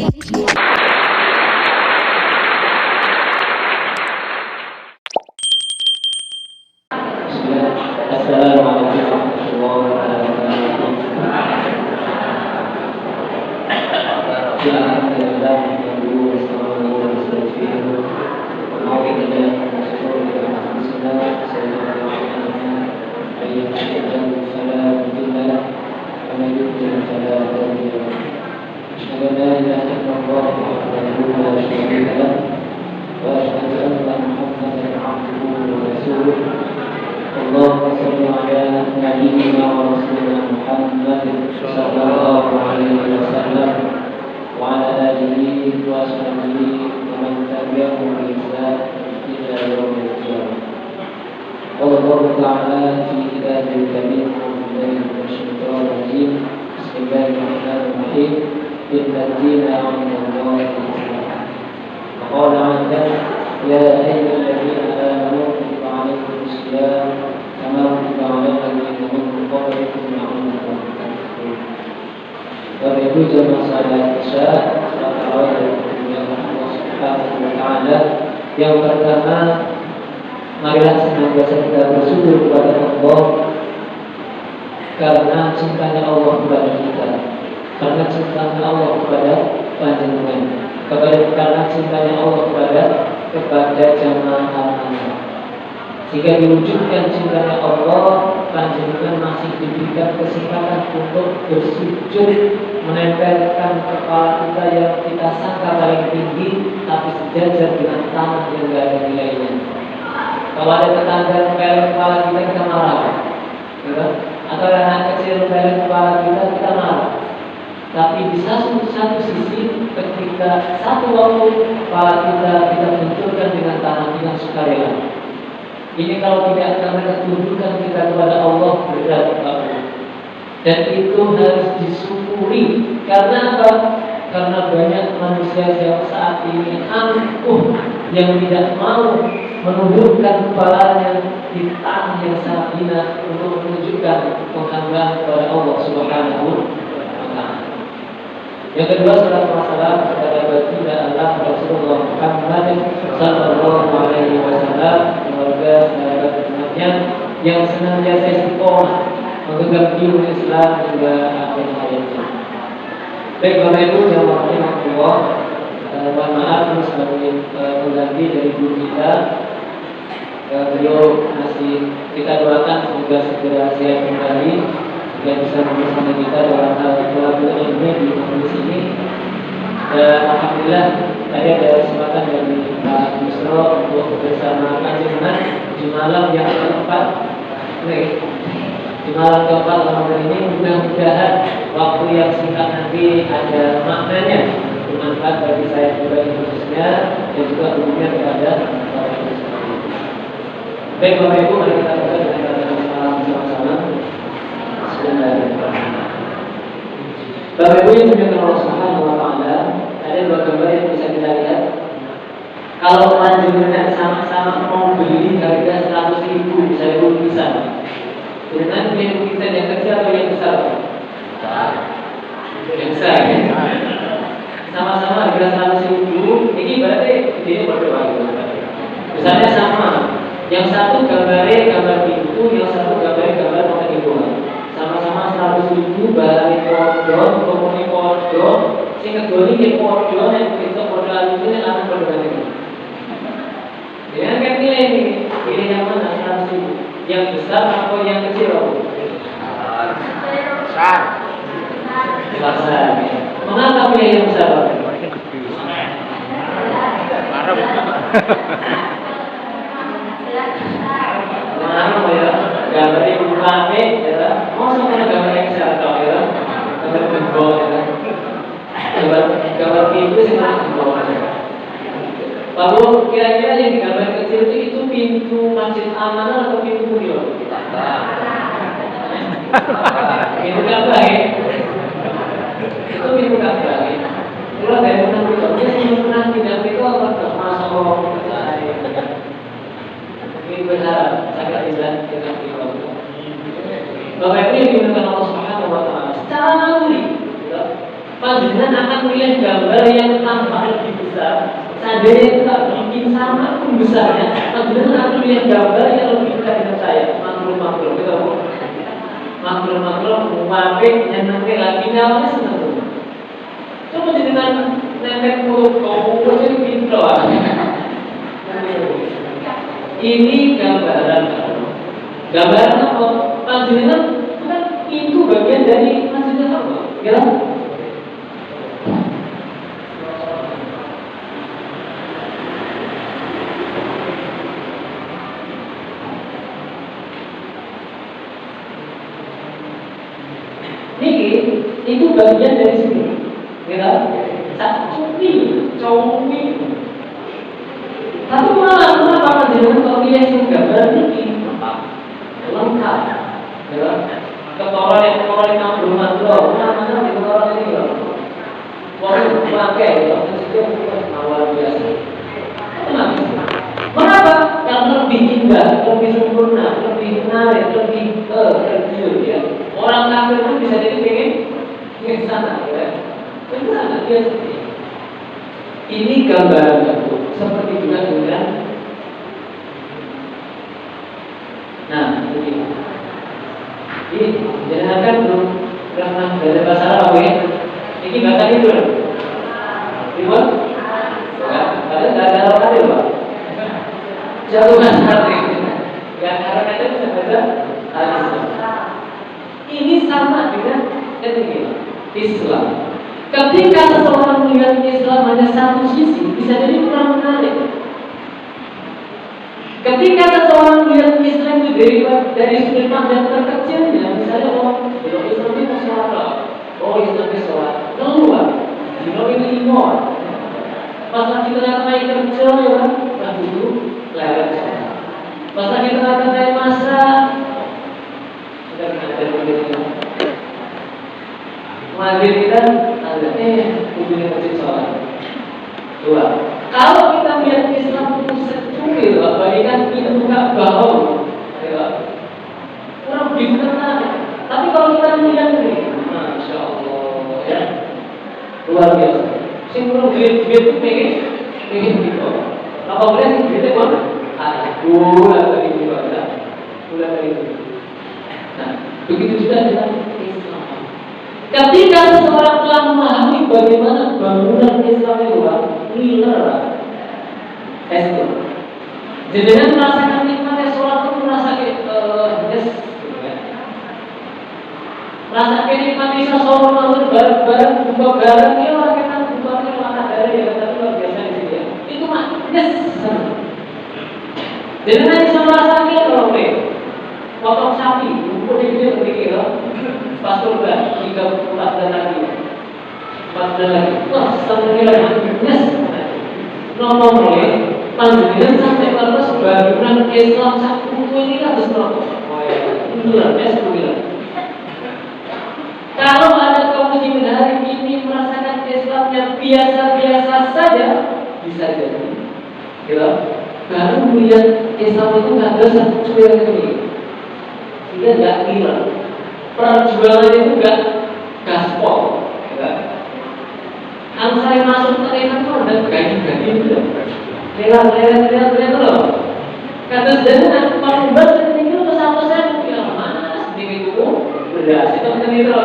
Assalamualaikum warahmatullahi wabarakatuh. Alhamdulillah, Allahumma salli ala nabiyyina wa rasulina Muhammad sallallahu alaihi wasallam wa ala alihi wa sahbihi wa man tabi'ahum bi ihsan ila yaumil qiyamah. Allah Ta'ala fi kitabihil karim wa syaitanir rajim. Bismillahirrahmanirrahim. Innal dina 'inda Allahi al-Islam. Qala 'azza ya ayyuhalladzina amanu kutiba 'alaikumus shiyam kama kutiba 'alal ladzina min qablikum la'allakum tattaqun. Bapak Ibu jemaah salat Isya, salat yang Allah Subhanahu wa taala, yang pertama marilah senantiasa kita bersyukur kepada Allah karena cintanya Allah kepada kita, karena cintanya Allah kepada panjenengan, karena cintanya Allah kepada jamaah al-Ansar. Jika diwujudkan cintanya Allah, panjenengan masih diberikan kesempatan untuk bersujud, menempelkan kepala kita yang kita sangka paling tinggi, tapi sejajar dengan tanah yang tidak ada nilainya. Kalau ada tetangga nempel kepala kita marah, ya? Atau anak kecil nempel kepala kita marah. Tapi di satu sisi, ketika satu waktu kepala kita benturkan dengan tanah dengan sukarela. Ini kalau tidak karena ketundukan kita kepada Allah berat banget. Dan itu harus disyukuri. Karena apa? Karena banyak manusia yang saat ini angkuh, yang tidak mau menundukkan kepalanya di tanah yang sangat hina untuk menunjukkan penghambaan kepada Allah Subhanahu wa taala. Yang kedua, salat masalah kepada baginda Allah Rasulullah Muhammad sallallahu alaihi wasallam, keluarga sahabat umatnya yang senantiasa istiqomah mengenal ilmu Islam hingga akhir hayatnya. Baik Bapak Ibu yang rahimahullah, mohon maaf sebagai pengganti dari guru kita. Beliau masih kita doakan semoga segera sehat kembali dan bisa bersama kita dalam hal thalabul ilmi di majelis ini. Dan alhamdulillah tadi ada kesempatan dari Pak Yusro untuk bersama panjenengan di malam yang keempat. Di malam keempat Ramadan ini, mudah-mudahan waktu yang singkat nanti ada maknanya, bermanfaat bagi saya pribadi khususnya dan juga umumnya kepada para muslimin. Baik Bapak Ibu, mari kita mulai dengan salam bersama-sama. Bapak Ibu yang dimuliakan Allah Subhanahu wa taala, ada dua gambar yang bisa kita lihat. Kalau panjenengan sama-sama mau beli harga 100.000 bisa lukisan. Dengan beli lukisan yang kecil atau yang besar? Yang besar. Sama-sama harga 100.000. Ini berarti ini berbeda. Misalnya sama. Yang satu gambar pintu, yang satu gambar motor ibu. Sama-sama 100.000 barang podo, komune podo, sing kedoni nggih podo, nek itu podo alusnya akan berbeda. Ya kan ini yang mana 100.000? Yang besar atau yang kecil? Besar. Besar. Mengapa pilih yang besar? Nah, ya, gambar ibu kami, ya, mau sama gambar yang besar atau ya, gambar benggol, ya, gambar pintu sih mana benggol. Lalu kira-kira yang digambar kecil itu pintu Masjid Amanah atau pintu Mulia? Pintu Ka'bah ya. Itu pintu Ka'bah ya. Kalau dari menurutnya sih pernah tidak itu apa termasuk orang percaya. Ini benar sangat tidak tidak. Bapak Ibu yang dimuliakan Allah Subhanahu wa taala, secara naluri Panjenengan akan melihat gambar yang tampak lebih besar. Seandainya itu tak bikin sama pun besarnya, panjenengan akan melihat gambar yang lebih dekat dengan saya. Makhluk-makhluk, gitu. Makhluk-makhluk mengapik yang nanti lagi nyawanya senang. Coba jenengan nempel mulut kau jadi pintu. Ini gambaran. Gambaran apa? Panjenengan kan itu bagian dari masjidil apa? Ya. Itu bagian dari sini. Ya. Satu cumi. Tapi malah kenapa panjenengan kalau pilih gambar ini lengkap, ya. Ketoran yang belum mandro, mana di ketoran ini loh. Orang pakai, itu awal biasa. Kenapa? Yang lebih indah, lebih sempurna, lebih menarik, lebih tergiur, ya. Orang kafir pun bisa jadi pengen sana, ya. Benar, dia seperti ini. Ini gambaran aku, seperti juga dengan. Nah, ini. Jadi, jangan kan belum pernah belajar bahasa Arab, ya. Ini bahasa itu, Ibu? Ada Arab ada, Pak? Jauh banget, yang Arab itu bisa baca hadis. Ini sama dengan Islam. Ketika seseorang melihat Islam hanya satu sisi, bisa jadi kurang menarik. Ketika seseorang melihat Islam itu dari sudut pandang terkecilnya, misalnya Islam itu sholat, Islam itu sholat, keluar, itu iman. Pas lagi tengah-tengah kerja, ya kan dulu lewat sholat. Pas lagi tengah-tengah masa, sudah ada begitu. Maghrib kita ada ujungnya masjid sholat. Dua. Kalau kita melihat Islam itu secuil, bagikan itu bukan bau, kurang begitu menarik. Tapi kalau kita melihat ini, masya Allah, ya, luar biasa. Simpul duit itu pengen gitu. Apa boleh sih duitnya mana? Bulan dari bulan, bulan dari bulan. Nah, begitu juga dengan Islam. Ketika seseorang telah memahami bagaimana bangunan Islam itu, ngiler, jenengan merasakan nikmatnya sholat itu merasakan merasakan nikmatnya sholat malam bareng buka bareng ya orang kita buka mata dari ya tapi luar biasa di sini ya. Itu mah jenengan bisa merasakan kalau potong sapi, kemudian dia berpikir pas surga 3 bulan lagi, 4 bulan lagi, wah setengah nomor panjenengan sampai terus bangunan Islam satu ini harus berapa? Bulan, sebulan. Kalau ada kaum muslimin hari ini merasakan Islam yang biasa-biasa saja, bisa jadi, ya. Baru melihat Islam itu ada satu cuil ini, dia nggak gila. Perjuangan itu nggak gaspol, ya. Saya masuk ke Islam itu ada gaji-gaji itu. Lihat loh. Kata sedangkan paling besar itu satu saya bilang mana sedikit itu beras itu kan itu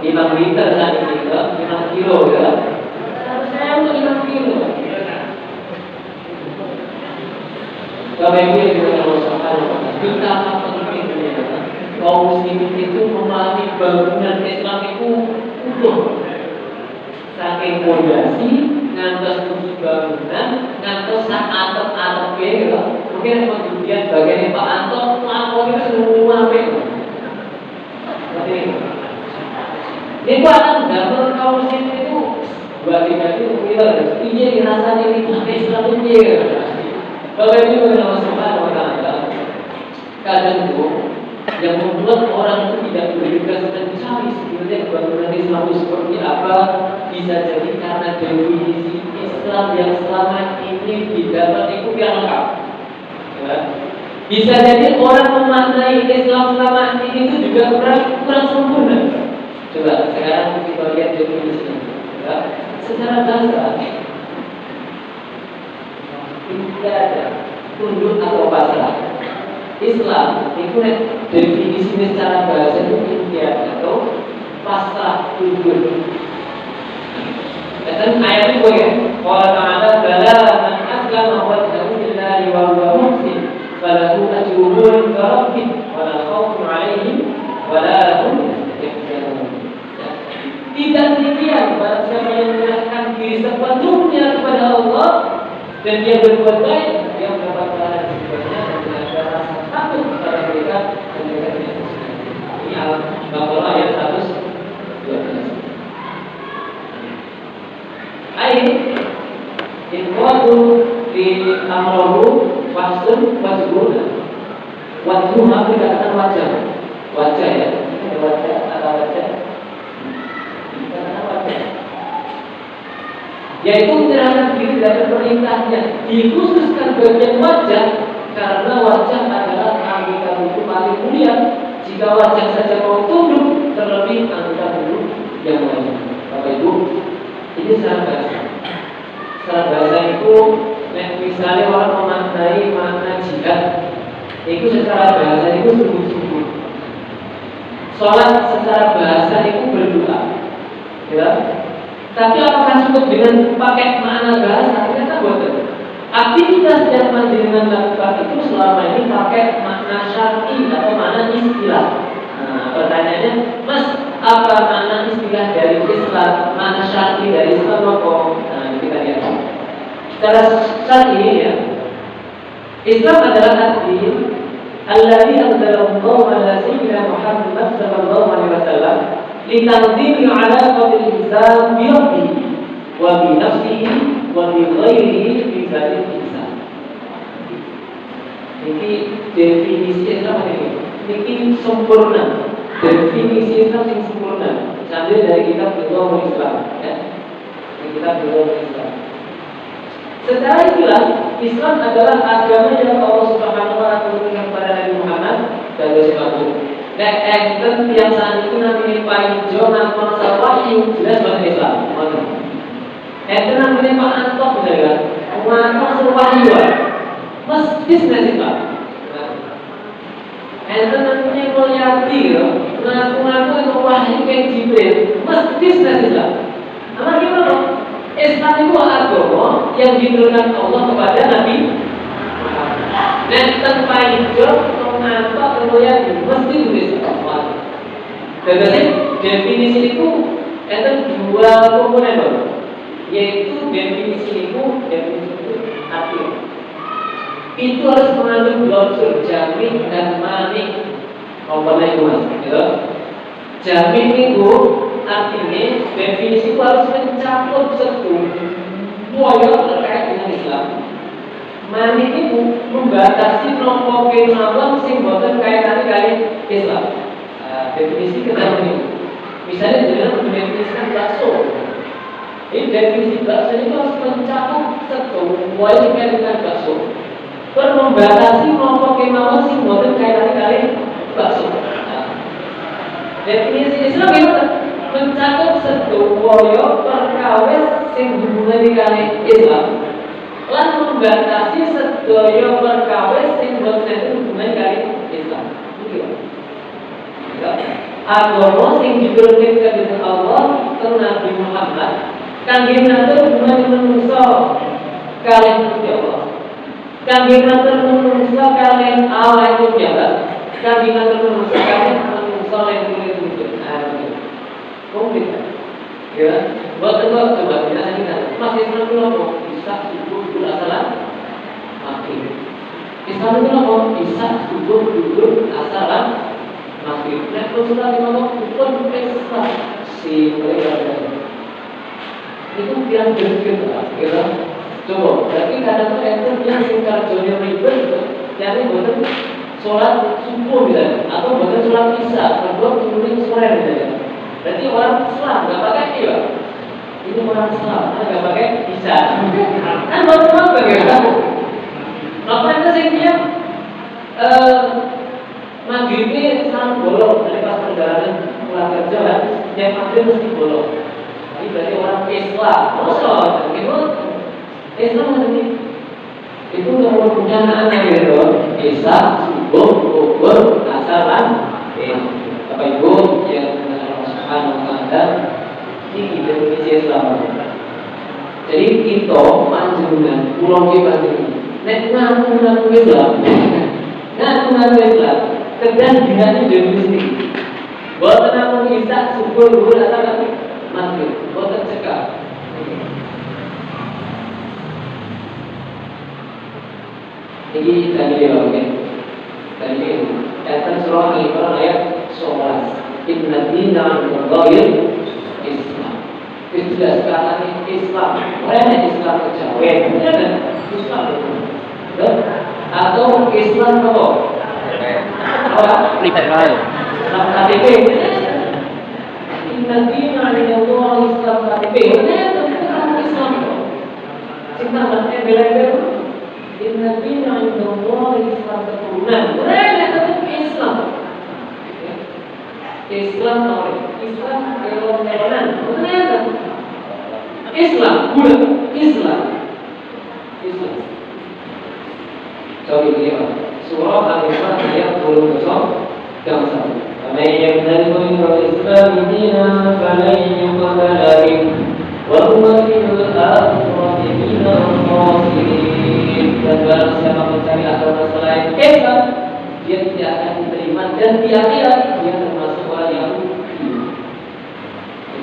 5 liter saat ini 5 kilo ya. Satu saya untuk 5 kilo. Bapak Ibu yang dimuliakan Allah, betapa pentingnya kaum muslimin itu memahami bangunan Islam itu utuh. Saking fondasi, ngantos tinggi bangunan, ngantos sak atap-atap gitu. Mungkin kemudian bagian Pak Anto, melakukan semua seperti ini. Ini akan gambar kaum muslimin itu buat kita itu kita iya dirasanya ini Islam itu iya. Bapak Ibu yang Subhanahu wa Ta'ala, kadang itu yang membuat orang itu tidak bergegas mencari sebenarnya bangunan Islam itu seperti apa, bisa jadi karena definisi Islam yang selama ini didapat itu yang lengkap. Ya. Bisa jadi orang memaknai Islam selama ini itu juga kurang sempurna. Coba sekarang kita lihat definisinya. Ya. Secara bahasa tidak ada tunduk atau pasrah. Islam itu definisinya secara bahasa itu intiat atau pasrah tunduk. Dan ayat itu ya, Allah Taala bala man aslama wajhahu lillahi wa huwa muhsin falahu ajruhu 'inda rabbih wa la khaufun 'alaihim wa la hum yahzanun. Tidak demikian barang siapa yang menyerahkan diri sepenuhnya kepada Allah dan dia berbuat baik, dia mendapat pahala di sisinya dan tidak ada rasa takut kepada mereka dan mereka tidak bersalah. Ini Al-Baqarah ayat 112. Ayat inqadu di amrohu wasun wajhuna. Wajhu maka dikatakan wajah. Wajah ya. Ini wajah atau wajah. Dikatakan wajah. Yaitu menyerahkan diri dari perintahnya. Dikhususkan bagian wajah karena wajah adalah anggota tubuh paling mulia. Jika wajah saja mau tunduk, terlebih anggota tubuh yang lain. Bapak Ibu, ini secara bahasa. Secara bahasa itu, misalnya orang memaknai makna jihad, itu secara bahasa itu sungguh-sungguh. Sholat secara bahasa itu berdoa, ya. Tapi apakah cukup dengan pakai makna bahasa? Ternyata bukan. Aktivitas yang panjenengan lakukan itu selama ini pakai makna syar'i atau makna istilah. Nah, pertanyaannya, Mas, apa makna istilah dari Islam? Makna syar'i dari Islam apa? Nah, kita lihat. Secara syar'i ya, Islam adalah ad-din alladzi anzalallahu ala sayyidina Muhammad sallallahu alaihi wasallam litanzimi alaqatil insan bi rabbih wa bi nafsihi wa bi ghairihi min dzalil insan. Ini definisi Islam ini. Ini sempurna. Definisi Islam yang sempurna. Sambil dari kitab Ulumul Islam, ya. Kitab Ulumul Islam. Secara istilah, Islam adalah agama yang Allah Subhanahu wa taala turunkan kepada Nabi Muhammad dan Rasulullah. Nek enten yang saat itu namanya Pak Ijo nangkon wahyu jelas bahasa Islam. Enten namanya Pak Antok misalnya, nangkon wahyu. Mesti Islam. Enten namanya Mulyati, ngaku-ngaku itu wahyu kayak Jibril. Mesti Islam. Apa gimana? Islam itu agama yang diturunkan Allah kepada Nabi. Dan tanpa hijau, mengantok, terkoyak, mesti tulis Allah. Jadi definisi itu ada dua komponen, yaitu definisi itu arti. Itu harus mengandung dua unsur, jamin dan manik. Komponen itu mas, gitu. Jamin itu artinya definisi itu harus mencakup semua yang terkait dengan Islam. Manik itu membatasi nopo kemauan sing boten kaitannya kali Islam. Definisi kita ini, misalnya dengan mendefinisikan bakso. Ini definisi bakso itu harus mencakup semua yang kaitan dengan bakso. Membatasi nopo kemauan sing boten kaitannya kali bakso. Definisi Islam itu mencakup sedaya perkawis sing hubungan kali Islam. Lan membatasi sedaya perkawis sing boten hubungan kali Islam. Iki ya. Agama sing diturunkan ke Allah ke Nabi Muhammad kangge ngatur hubungan manusia kalian Gusti Allah. Kangge ngatur manusia kalian Allah itu jabat. Kangge ngatur manusia kalian manusia yang wujud. Komplit. Ya, buat coba kita Mas Islam itu apa? Bisa duduk asalan mati. Islam itu apa? Bisa duduk asalan mati. Nah, kalau sudah dimana pun Islam si mereka itu yang berpikir kira coba. Berarti kadang itu yang singkat jauhnya ribet, jadi bukan sholat subuh misalnya, atau bukan sholat isya, kedua kemudian sore misalnya. Berarti orang Islam nggak pakai iya. Ini orang Islam nggak pakai isya. Kan baru apa ya? Apa itu sih dia? Maghrib ini sang bolong dari pas perjalanan pulang kerja kan? yang maghrib mesti bolong. Ini berarti orang Islam. Masa gitu? Islam ini itu kalau rencanaan gitu. Islam, subuh, kubur, asalan, apa ibu yang Allah Subhanahu Wa Taala ini definisi Islam. Jadi kita panjenengan, pulau kita panjenengan, nek ngaku Islam, ngaku Islam, kerjaan dengan definisi. Buat namun Isa subuh, kubur, asalan, maghrib, buat cekak. Jadi tadi dia oke. Tadi dia kata surah Al-Imran ayat 11. Inna dina 'indallahi Islam. Itu jelas katanya Islam. Bukan Islam kejawen, bukan Islam. Atau Islam apa? Liberal. Islam KTP. Inna dina 'indallahi Islam KTP. Bukan Islam. Cinta dan bela-bela. Inna dina 'indallahi Islam keturunan. Mereka tetap Islam. Islam oleh Islam kelon-kelonan. Ternyata Islam, bukan Islam. Islam. Coba ini surah Al-Imran ayat 20 dan 1. "Faman yabtaghi ghayra al-Islam dinan falan yuqbala minhu wa huwa fil akhirati minal khasirin." Dan barang siapa mencari agama selain Islam, dia tidak akan diterima dan di akhirat dia termasuk orang yang rugi.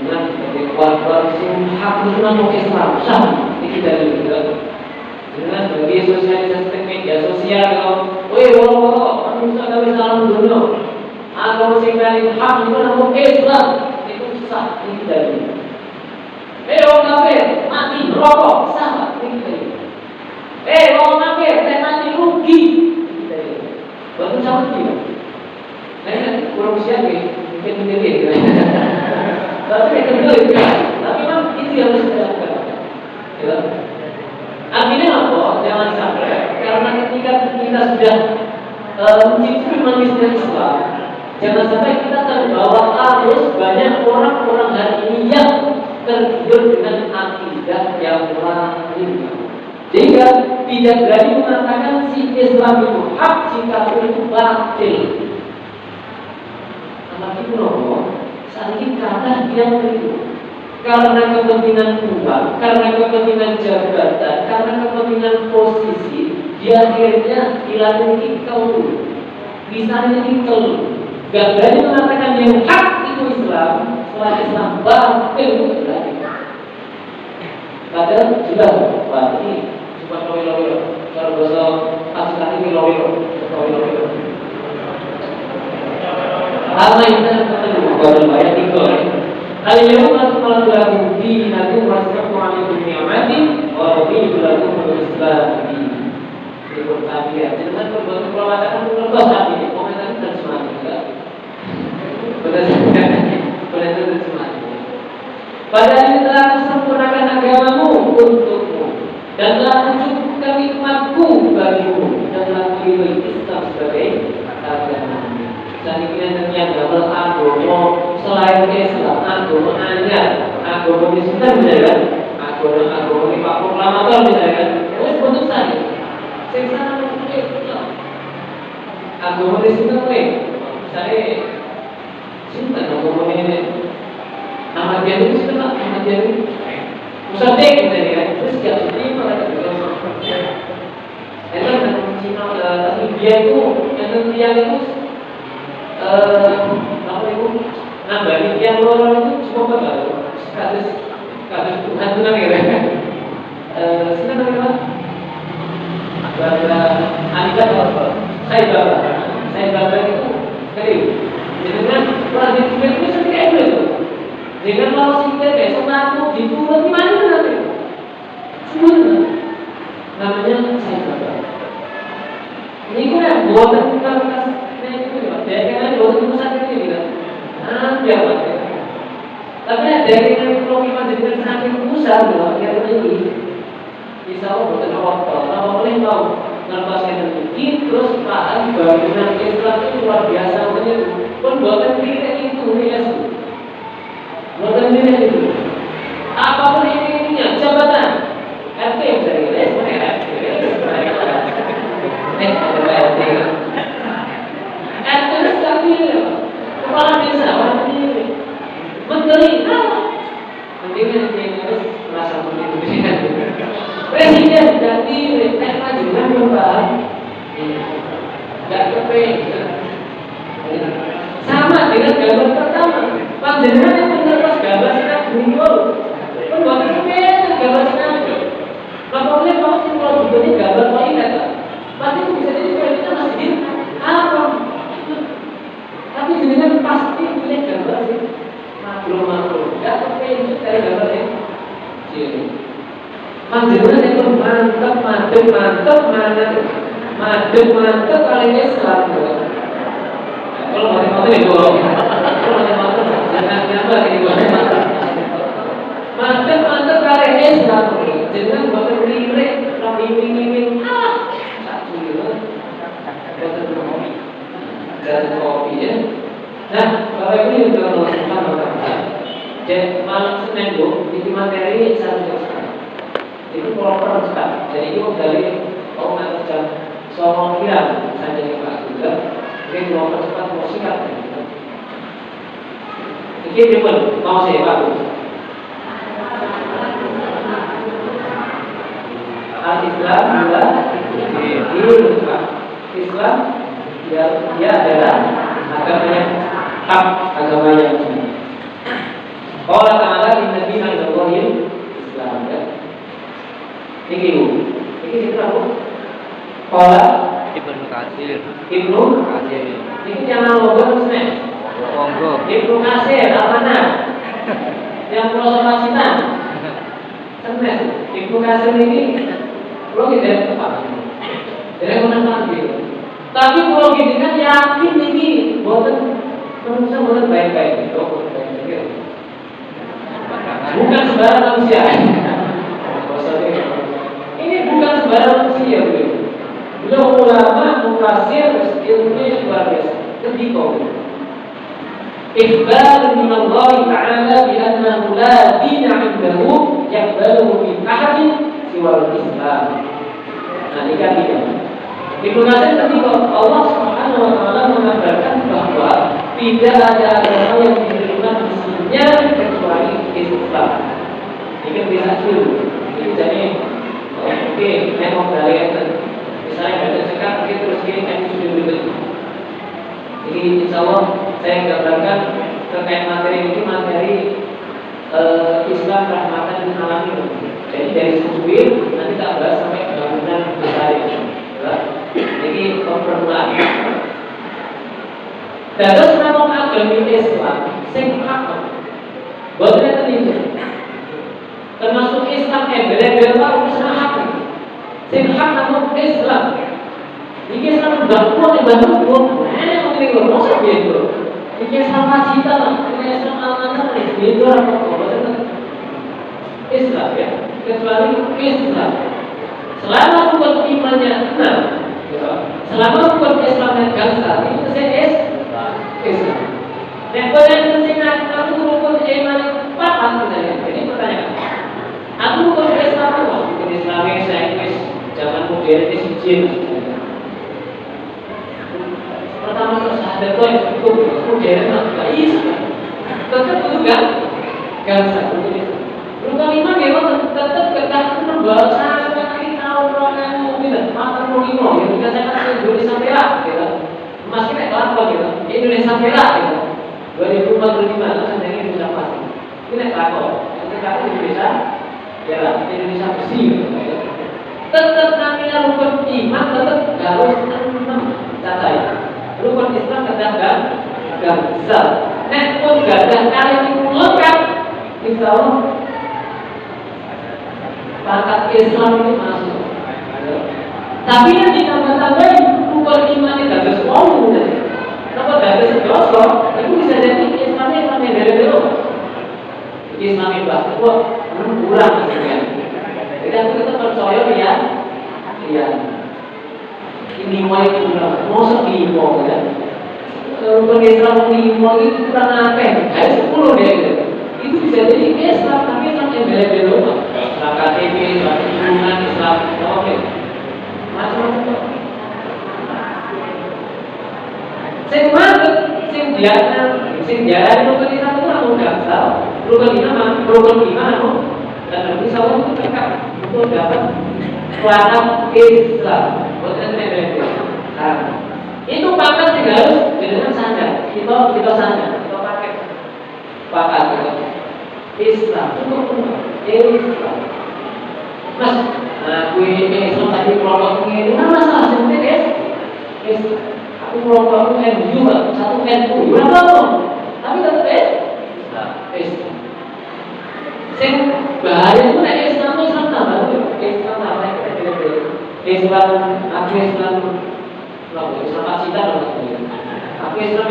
Dengan wal-wal hak tentang Islam sah ini dari dengan bagi sosialisasi media sosial kalau, manusia kami salam dulu. Agama sing hak itu nama Islam itu sah ini dari. Orang kafir mati merokok sah ini dari. Orang kafir saya mati rugi. Baru sama dia. Nah, kurang siap ya, mungkin dia. Tapi kedua itu, tapi memang itu yang harus kita lakukan. Ya. Artinya apa? Jangan sampai karena ketika kita sudah menciptakan manusia Islam, jangan sampai kita terbawa arus banyak orang-orang hari ini yang tergiur dengan akidah yang lain. Sehingga tidak berani mengatakan si Islam itu hak, si kafir itu batil. Anak itu nopo, saat ini kata dia itu karena kepentingan uang, karena kepentingan jabatan, karena kepentingan posisi, dia akhirnya dilakukan ikau, misalnya ikau. Gak berani mengatakan yang hak itu Islam, setelah Islam batil itu berarti. Padahal sudah, wah ini cuma loyo-loyo. Kalau bahasa asli ini loyo. Apa yang kita katakan kalau ayat 3. Al-yawma akmaltu lakum dinakum wa atmamtu 'alaykum ni'mati wa raditu lakum al-Islam dinan. Ini berarti ya, jangan berbuat perbuatan terus hati ini. Komentar terjemahan juga. Benar terjemahan. Padahal ini telah kusempurnakan agamamu untukmu dan telah mencukupkan nikmatku bagimu dan telah pilih Islam sebagai agama. Dan ini yang dalam agama selain Islam, agama anyar, agama Islam misalkan, agama Pak Proklamator misalkan, itu bentuk saya. Saya sana Islam. Agama Islam misalnya, cinta agama ini. Nama dia itu siapa? Nama dia itu Musaddiq misalnya kan. Terus dia ini mereka juga itu dengan Cina tapi dia itu yang itu apa itu nambahin yang orang itu cuma apa? Kasus Tuhan itu namanya kan? Siapa namanya? Bahasa Anita apa? Saya bapak itu kering. Jadi kan orang di dunia itu seperti itu. Dengan kalau kita besok aku diturun di mana nanti? Semua namanya saya bapak. Ini kan buatan kita itu ya. Dia kan buatan pusat ini kan. Dia pakai. Tapi ada yang kalau kita jadi saking pusat loh, dia ini bisa buatan apa? Apa boleh tahu? Lepas itu terus paham bangunan Islam itu luar biasa. Pun buatan kita itu ya. Mendingan yang harus merasa pendidikan. Presiden ganti panjenengan yang paham. Gak kepengen. Sama dengan gambar pertama. Panjenengan yang benar pas gambar sekarang gurindol. Kan buat kepengen gambar sekarang. Maka boleh kalau bentuknya gambar toilet, berarti itu bisa jadi toiletnya masjid apa? Tapi jenengan pasti punya gambar sih. Makro, nggak kepengen dari gambar sih. Sini. Panjenengan itu mantep kali Islam. Kalau mati itu, jangan gambar ini. Mantep kali Islam. Jangan buat lirik, tapi ingin satu gitu. Dan kopi ya. Nah, kalau ini juga melakukan jadi malam Senin itu materi satu jam. Itu proper sekali. Jadi itu dari jam 9 saja yang Pak juga. Ini proper cepat mau singkat. Ini pun mau saya bagus. Al-Islam adalah Islam dia adalah agama yang hak, agama yang Allah Ta'ala inna dina Allahi Islam ya. Ini siapa Bu? Allah Ibnu Katsir. Ini jangan logo Senin. Ibnu Katsir mana? Yang Pulau Cina. Senin. Ibnu Katsir ini kalau kita tepat, jadi menentang dia. Tapi kalau kita kan yakin ini, bukan baik-baik, bukan sembarang manusia. Ini bukan sembarang manusia, beliau ulama, mufasir, ilmunya luar biasa. Ketika ikhbar min Allah Taala bi annahu la dina 'indahu yaqbaluhu min ahadin siwal Islam. Nah, ini kan tidak. Ibnu Katsir ketika Allah Subhanahu wa taala mengabarkan bahwa tidak ada agama yang diterima di sisinya kecuali Islam. Ini kan bisa dulu. Ini jadi oke, memang dari itu. Misalnya baca sekarang kita terus gini kan sudah begitu. Jadi insya Allah saya gambarkan terkait materi ini materi Islam rahmatan lil alamin. Jadi dari subir nanti tak bahas sampai bangunan besar ya. Jadi permulaan. Terus memang agama Islam sing hak. Boten itu. Termasuk Islam yang beda-beda urusan hak. Sing hak namun Islam. Iki Islam bangun dibangun. Nah, ini kok mosok gitu. Iki Islam cita lah, ini Islam amanah itu apa kok. Islam ya. Kecuali Islam. Selama rukun imannya 6, selama rukun Islamnya gangsa itu saya Islam. Dan kalau yang penting aku rukun iman 4 misalnya. Jadi pertanyaan, aku rukun Islam apa? Rukun Islamnya saya zaman modern itu sijil. Pertama sahabat kau yang cukup modern nggak bisa. Tetap itu gangsa. Rukun iman memang tetap kita membawa sekali tahu orang tidak makan mulimo. Yang kita saya kasih Indonesia Merah, gitu. Mas kita kelapa gitu. Indonesia Merah, gitu. 2045 langsung dari Indonesia pasti. Ini kelapa. Yang kita Indonesia Merah, Indonesia bersih, gitu. Tetap namanya rukun iman tetap harus 6 catai. Rukun Islam tetap gak nek pun gak ada kalian yang lengkap, insya Allah pangkat Islam itu masuk. Tapi yang ditambah-tambahin rukun iman itu gak sesuatu. Kenapa gak sesuatu? Itu bisa jadi Islamnya dari dulu. Islamnya bahwa kurang maksudnya. Jadi aku tetap percaya ya. Ini mau itu kurang. Masa limo kan? Rukun Islam limo itu kurang apa? Kayak 10 deh. Itu bisa jadi Islam, tapi Islam yang beda-beda. Islam KTP, Islam hubungan, Islam oke, macam-macam. Sing mantep, sing diarani rukun Islam itu dasar rukun iman dan Nabi SAW itu lengkap untuk dapat pelanggan Islam. Bukan itu paket sih harus dengan sadar. Kita sadar, kita pakai paket Islam cukup Islam. Mas, aku ini Islam tadi kelompok ini masalah sebenarnya guys. Aku kelompok NU juga satu NU berapa tapi tetap Islam. Sing bahaya itu nek Islam tambah Islam apa yang kita bilang Islam aku Islam Cita aku Islam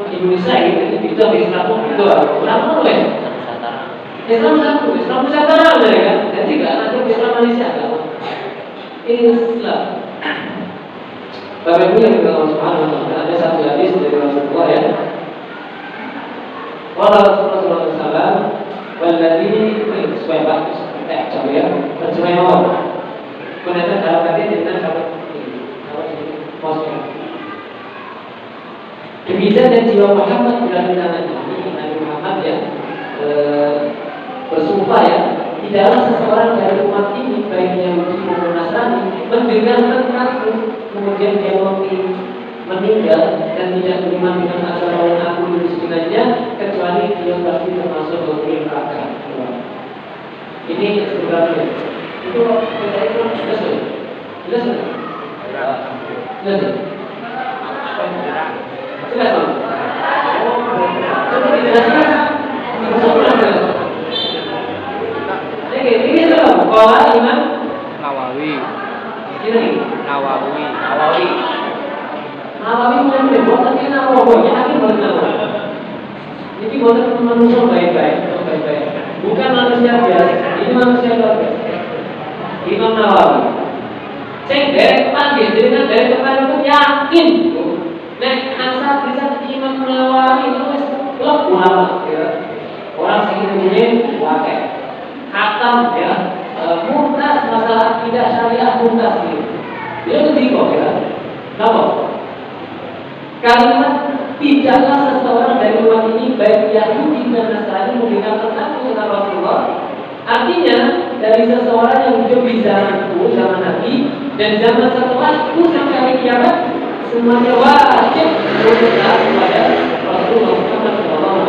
Indonesia itu Islam itu kenapa loh ya Islam satu Islam Nusantara ya kan jadi nggak ada Islam Malaysia Islam Bapak Ibu yang Allah Subhanahu wa taala ada satu hadis dari Rasulullah ya Wala Rasulullah SAW Waladhi supaya bagus coba ya terjemah awal kemudian dalam hati dengan sahabat demikian dan jiwa Muhammad benar-benar Nabi Muhammad ya bersumpah ya tidaklah seseorang dari umat ini baik Yahudi maupun Nasrani mendengar tentangku kemudian dia meninggal dan tidak beriman dengan agama yang aku tulis dengannya kecuali dia pasti termasuk penghuni neraka. Ini sebenarnya itu kita itu jelas coba dijelaskan ini adalah bahwa Imam Nawawi bukan buatan ini Nawawi akhir bukan Nawawi ini buatan manusia baik-baik bukan manusia biasa ini manusia biasa Imam Nawawi saya dari panggil dengan dari kemarin itu yakin nek asal bisa Imam Nawawi itu klub ulama ya. Orang segitu pakai khatam ya muntas masalah akidah syariah muntas gitu. Dia lebih kok ya. Kenapa? Kalimat tidaklah seseorang dari umat ini baik Yahudi dan Nasrani memberikan tentang Rasulullah. Artinya dari seseorang yang hidup di zamanku, zaman Nabi dan zaman setelahku sampai hari kiamat semuanya wajib bertaat kepada Rasulullah Muhammad SAW.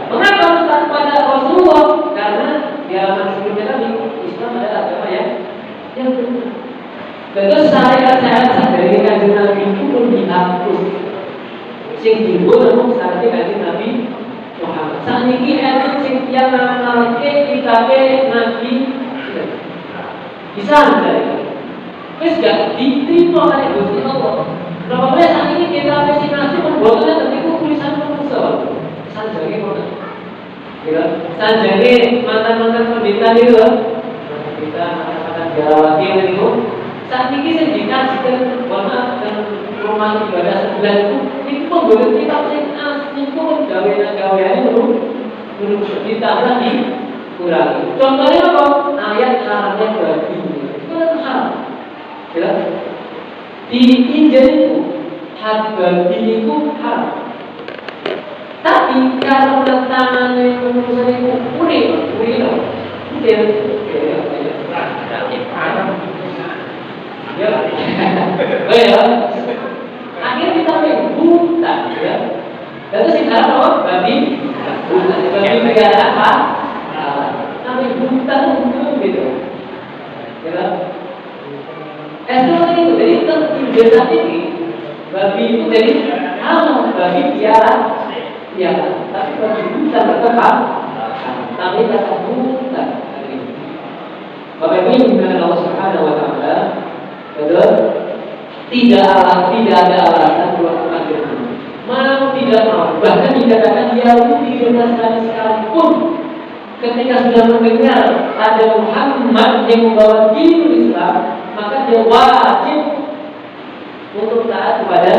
Mengapa harus taat kepada Rasulullah? Karena di halaman sebelumnya tadi Islam adalah agama yang benar. Tentu syariat dari kanjeng Nabi itu pun dihapus. Sing timbul namun syariat kanjeng Nabi Muhammad. Saat ini ada sing yang mengalami kitabe Nabi bisa menjadi. Wes gak diterima oleh Gusti Allah. Berapa kali saat ini kita investigasi pembuatannya tentu tulisan manusia. Sanjane mana? Ya, sanjane mantan pendeta itu, kita mantan biarawati itu. Saat ini saya dikasihkan warna dan rumah ibadah sebulan itu pembuatan kita asli pun gawean itu belum ditambah dikurangi. Contohnya apa? Ayat haramnya babi itu kan haram. Ya. Di Injil itu babi itu haram. Tapi kalau tangannya penulisan itu puri loh. Dia ya. Oh ya. Akhirnya kita buta ya. Lalu sekarang apa? Babi buta. Babi negara apa? Tapi buta itu gitu. Ya. Itu jadi terbiasa ini babi itu jadi babi piara tapi babi buta berkembang tapi kata buta Bapak Ibu dengan Allah Subhanahu wa taala betul tidak ada alasan buat kafir mau tidak mau bahkan dikatakan Yahudi dan Nasrani sekalipun ketika sudah mendengar ada Muhammad yang membawa din Islam maka dia wajib untuk taat kepada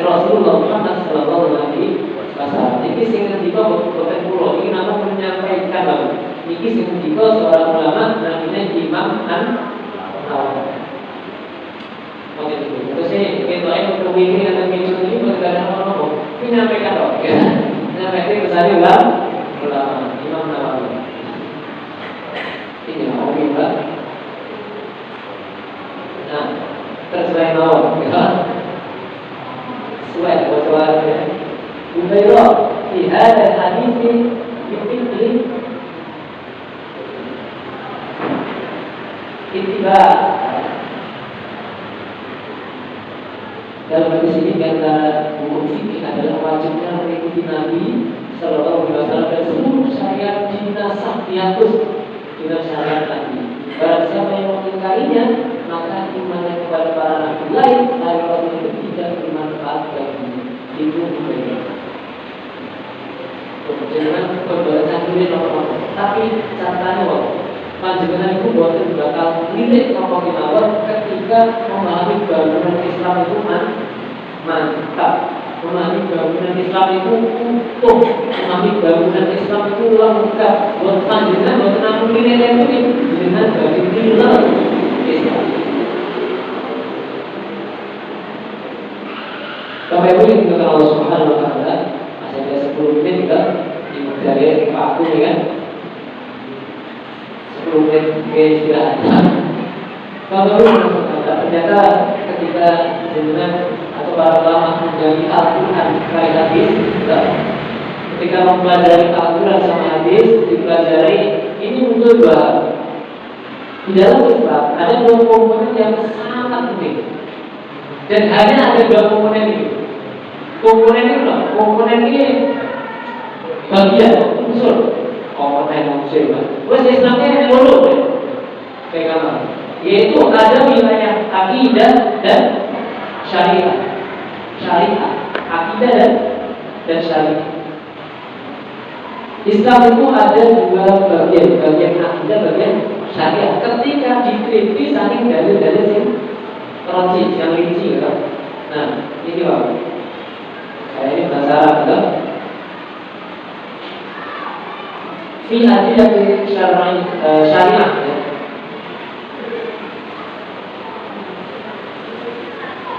Rasulullah Muhammad Sallallahu Alaihi Wasallam. Ini sehingga jika bukan pulau ini nama menyampaikan ini sehingga jika seorang ulama namanya Imam An-Nawawi. Oke, terus saya kita yang berpikir dan ini berkaitan dengan menyampaikan menyampaikan kecuali ulama Imam Nawawi. Ini mau kita. Nah, terjemahan Nawawi ya. Sesuai bocorannya. Ubairah di hadis hadis ini ittiba. Dalam hadis ini kata hukum fikih adalah wajibnya mengikuti Nabi Sallallahu Alaihi Wasallam dan seluruh syariat dinasah diatur dengan syariat Nabi. Barang siapa yang mengingkarinya, maka imannya kepada para nabi lain selain Rasul itu tidak bermanfaat baginya. Itu berbeda. Kemudian pembahasan ini nomor. Tapi catatannya panjenengan itu buatan bakal milik tokoh Kinawar ketika memahami bangunan Islam itu mantap, memahami bangunan Islam itu utuh, memahami bangunan Islam itu lengkap. Buat panjenengan, buat namun nilai itu dengan bagi nilai Islam. Bapak Ibu yang dimuliakan Allah Subhanahu Wa Taala, masih ada 10 menit juga dari waktu ya. 10 menit istirahat. Kalau ternyata ketika jenengan atau para ulama menggali Al-Quran dari hadis, ketika mempelajari Al-Quran sama hadis, dipelajari ini muncul dua. Di dalam Islam ada dua komponen yang sangat penting, dan hanya ada dua komponen ini. Komponen ini bagian unsur. Komponen unsur. Terus Islamnya ada dulu, pegangan. Yaitu ada wilayah akidah dan syariat. Akidah dan syariat. Islam itu ada dua bagian akidah, bagian syariat. Ketika diteliti saling dalil-dalil yang teronci, yang rinci, kan? Nah, ini Pak. Ini bahasa Arab, kan? Fi adilah syariat.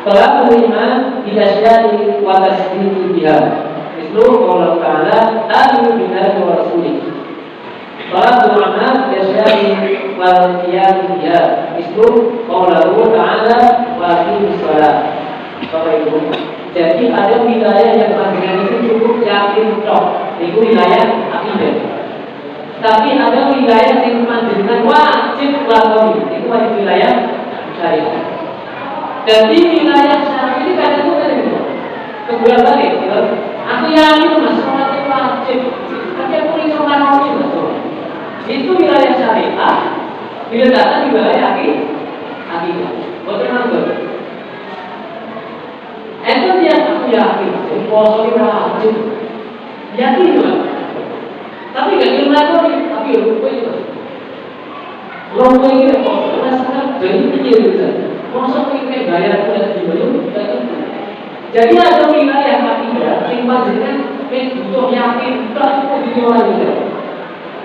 Telah beriman bilasyari wa tasdiqi biha. Mislu qaul ta'ala aminu billahi wa rasulih. Telah beriman bilasyari wa qiyam biha. Mislu qaul ta'ala wa aqimus shalah. Bapak Ibu, jadi ada wilayah yang panjenengan itu cukup yakin tok, itu wilayah akidah. Tapi ada wilayah yang panjenengan wajib lakoni, itu wajib wilayah syariat. Dan di wilayah syariat ini kadang itu kan kebulan balik, gitu. Aku yakin mas, sholat itu wajib, tapi aku ini sholat wajib mas. Itu wilayah syariat, diletakkan di wilayah akidah. Betul. Itu dia aku yakin, jadi puasa itu wajib, yakin mas. Tapi gak dilakoni, tapi lupa itu. Lupa ini puasa, rasakan jadi pikir gitu. Masa kita bayar kuliah di Bandung tidak tentu. Jadi ada wilayah akidah yang panjenengan butuh yakin tak itu diwajib.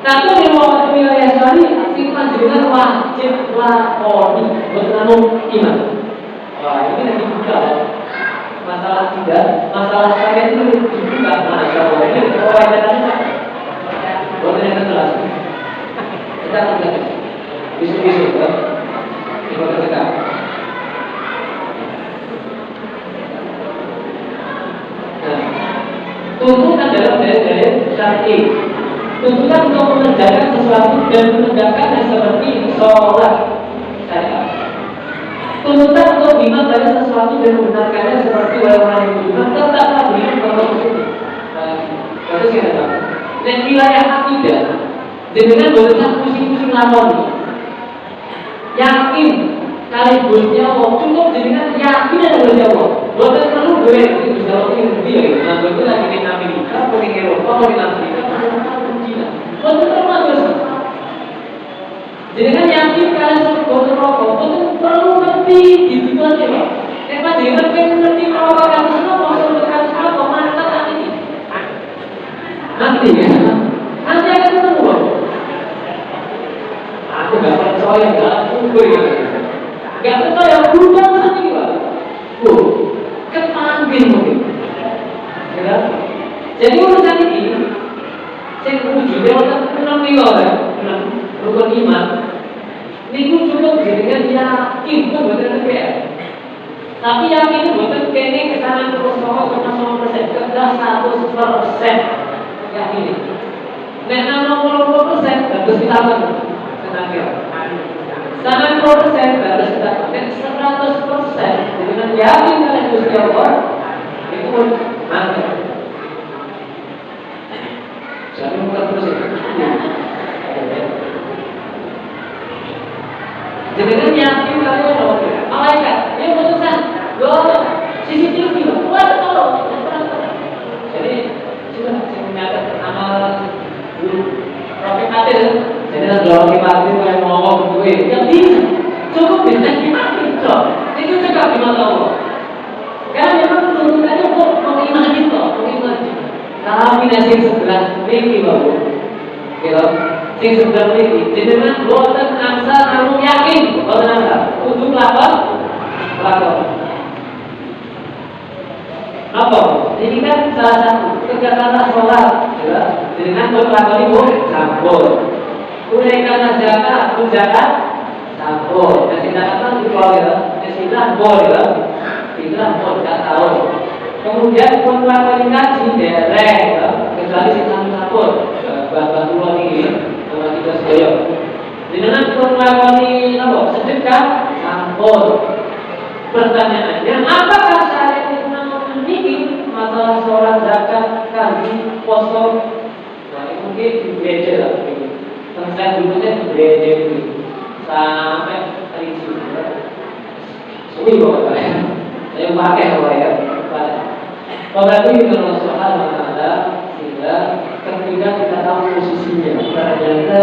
Tapi di luar wilayah syariat yang panjenengan wajib lakoni bertanam iman. Wah ini yang dibuka. Masalah tidak, masalah syariat itu dibuka. Masalah ini orang yang tadi. Boleh yang kelas. Kita akan lihat. Bisu-bisu kan. Kita terdekat. Tuntutan dalam dalil syar'i. Tuntutan untuk menegakkan sesuatu dan menegakkannya seperti sholat syariat. Tuntutan untuk beriman pada sesuatu dan membenarkannya seperti orang yang beriman tetaplah beriman pada itu. Terus kita tahu. Dan wilayah akidah dengan berusaha pusing-pusing lawan. Yakin kalibusnya Allah cukup dengan yakin ada dari Allah. Bukan perlu gue itu kalau ingin dia nah gue lagi di Amerika, di Eropa, di Afrika, di Cina. Bukan perlu jadi kan yakin kalian sebut rokok, bukan perlu ngerti gitu aja Pak. Pak jangan pengen ngerti rokok kamu semua maksud dekat apa mantap kan ini. Nanti ya, nanti akan ketemu Pak. Aku gak percaya gak ukur ya. Gak percaya berubah sendiri Pak. Kepanggil mungkin. Ya. Jadi urusan ini Sing wujude wonten 6 niku ora. Rukun iman. Niku cukup jenengan yakin mboten PPR. Tapi yakin mboten kene kesalahan terus kok 90% kedah 100% yakin. Nek 60% terus kita lakukan. Tenang 90% harus kita pakai 100% dengan yakin kalian Gusti Allah itu pun mantap. Jangan buka terus ya. Dengan yakin kalian malaikat dia putusan CCTV buat tolong. Jadi sudah saya menyadat amal Profit Adil. Jadi kalau kita yang ngomong duit, yang bisa cukup bisa dimati, itu cakap di mata Allah. Karena memang tuntutannya kok mengimani toh, mengimani. Tapi nasi sebelah ini baru, gitu. Sing sebelah ini, jadi memang buatan angsa kamu yakin, buatan angsa untuk lapor. Apa? Ini kan salah satu kegiatan sholat, ya. Dengan berlakon ibu campur. Tunai karena zakat, pun zakat campur. Dan zakat kan diboleh, istilah boleh, istilah boleh tak tahu. Kemudian pun melakukan kaji derek, kecuali si campur. Bapak dua ini, sama kita sekolah. Dengan pun melakukan apa? Sedekah campur. Pertanyaannya, apakah syariat itu memiliki masalah sholat, zakat, kaji, poso? Nah, ini mungkin beda lah. Saya dulunya beda sampai hari ini. Suwi kok saya pakai kalau ya. Berarti kalau soal ada sehingga ketika kita tahu posisinya, ternyata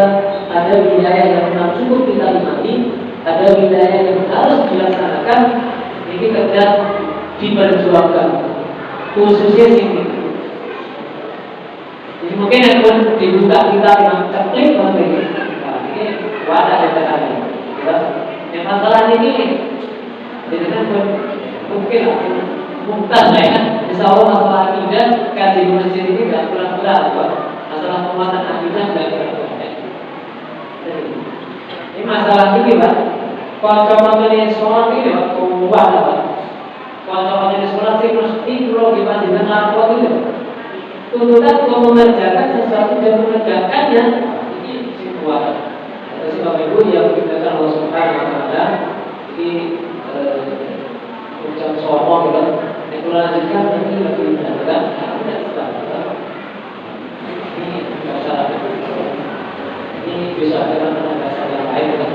ada wilayah yang memang cukup kita imani, ada wilayah yang harus dilaksanakan. Ini kerja diperjuangkan, khususnya sini. Jadi mungkin yang pun dibuka kita dengan ceklik nanti. Nah, ini wadah yang tadi. Yang masalah ini, jadi kan mungkin bukan lah ya. Insya Allah masalah akidah kaji masjid ini tidak kurang berat, Pak. Masalah penguatan akidah tidak kurang berat. Ini masalah ini, Pak. Kalau ini sholat ini, Pak, kuat, Pak. Kalau ini sholat sih mesti perlu dibandingkan apa itu. Tuntutan untuk mengerjakan sesuatu dan mengerjakannya ini sebuah atau sebab itu yang dikatakan Allah Subhanahu Wa Taala di ucap sombong gitu. Yang lanjutkan ini lebih mendalam tidak sebab ini masalah ini bisa dengan penegasan yang lain kan.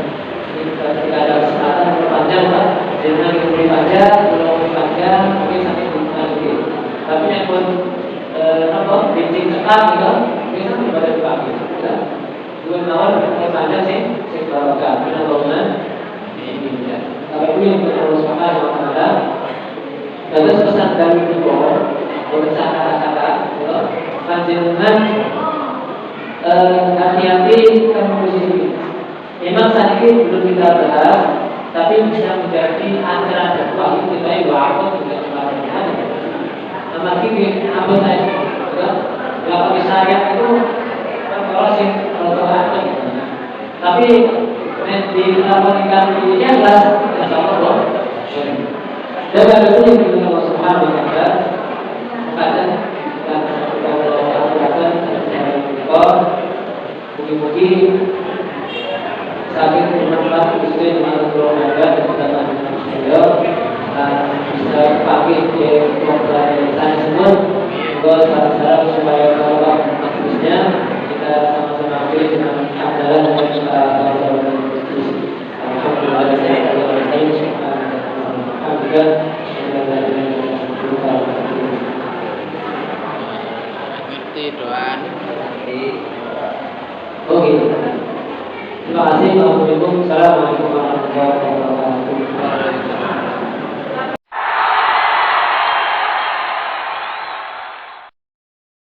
Ini ketika ada kesempatan berpanjang kan, jangan diberi pajak, belum pajak mungkin sampai lagi. Tapi yang pun bincang cepat gitu, bisa ibadah pagi. Dua tahun kita panjang sih, sekolah karena bangunan ini ya. Tapi itu yang kita harus pakai sama kita. Dan pesan dari itu, untuk kata-kata, panjenengan hati-hati kamu posisi. Memang saat ini belum kita bahas, tapi bisa menjadi ajaran dakwah itu kita ibarat juga sebenarnya. Nama ini apa saya? Kalau misalnya itu kalau sih kalau apa gitu. Tapi di pernikahan ini jelas tidak sama. Dan ada pun yang kita Allah Subhanahu Wa Taala pada mungkin sakit bermanfaat sesuai dengan Ramadan dan kita bisa pakai di pelajaran semua. Kalau saran supaya kalau maksudnya kita sama-sama ambil dengan andalan dan kita alhamdulillah saya kalau ini alhamdulillah ngerti doa. Oke. Terima kasih. Assalamualaikum warahmatullahi wabarakatuh.